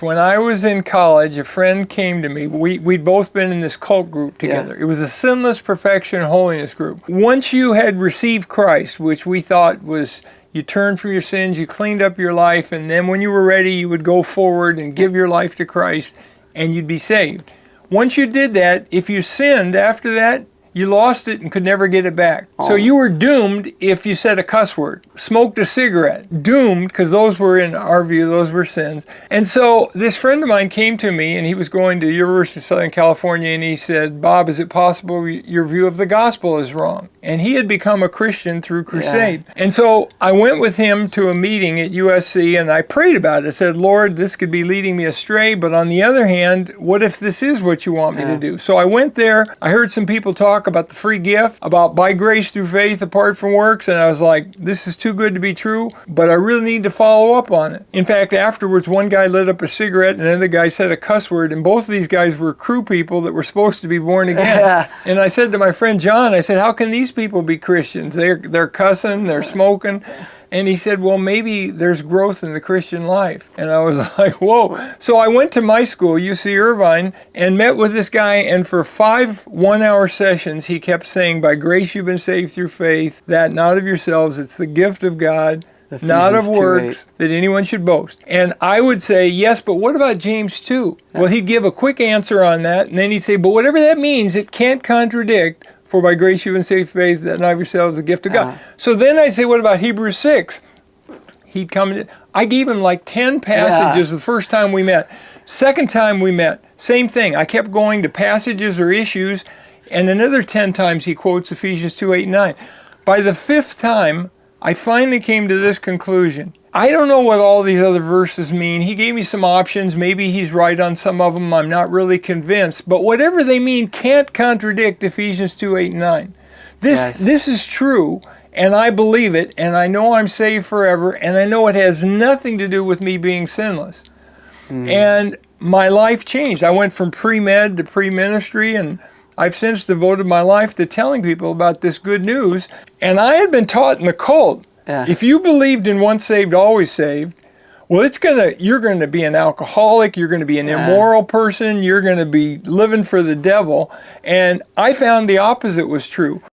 When I was in college, a friend came to me. We'd both been in this cult group together. Yeah. It was a Sinless Perfection Holiness group. Once you had received Christ, which we thought was you turned from your sins, you cleaned up your life, and then when you were ready, you would go forward and give your life to Christ, and you'd be saved. Once you did that, if you sinned after that, you lost it and could never get it back. So you were doomed if you said a cuss word, smoked a cigarette. Doomed, because those were, in our view, those were sins. And so this friend of mine came to me, and he was going to University of Southern California, and he said, Bob, is it possible your view of the gospel is wrong? And he had become a Christian through crusade. Yeah. And so I went with him to a meeting at USC, and I prayed about it. I said, Lord, this could be leading me astray, but on the other hand, what if this is what you want me to do? So I went there. I heard some people talk about the free gift, about by grace through faith apart from works, and I was like, this is too good to be true, but I really need to follow up on it. In fact, afterwards, one guy lit up a cigarette and another guy said a cuss word, and both of these guys were crew people that were supposed to be born again. And I said to my friend John, I said, how can these people be Christians? They're cussing, they're smoking. And he said, well, maybe there's growth in the Christian life. And I was like, whoa. So I went to my school, UC Irvine, and met with this guy. And for 5 one-hour sessions, he kept saying, by grace you've been saved through faith, that not of yourselves, it's the gift of God, not of works, that anyone should boast. And I would say, yes, but what about James 2? Well, he'd give a quick answer on that. And then he'd say, but whatever that means, it can't contradict, for by grace you've been saved through faith, that not of yourselves the gift of God. So then I'd say, what about Hebrews 6? He'd come, I gave him like 10 passages the first time we met. Second time we met, same thing. I kept going to passages or issues, and another 10 times he quotes Ephesians 2, 8, and 9. By the 5th time, I finally came to this conclusion. I don't know what all these other verses mean. He gave me some options. Maybe he's right on some of them. I'm not really convinced. But whatever they mean can't contradict Ephesians 2, 8, and 9. This is true, and I believe it, and I know I'm saved forever, and I know it has nothing to do with me being sinless. And my life changed. I went from pre-med to pre-ministry, and I've since devoted my life to telling people about this good news. And I had been taught in the cult, if you believed in once saved, always saved, well, you're going to be an alcoholic, you're going to be an immoral person, you're going to be living for the devil. And I found the opposite was true.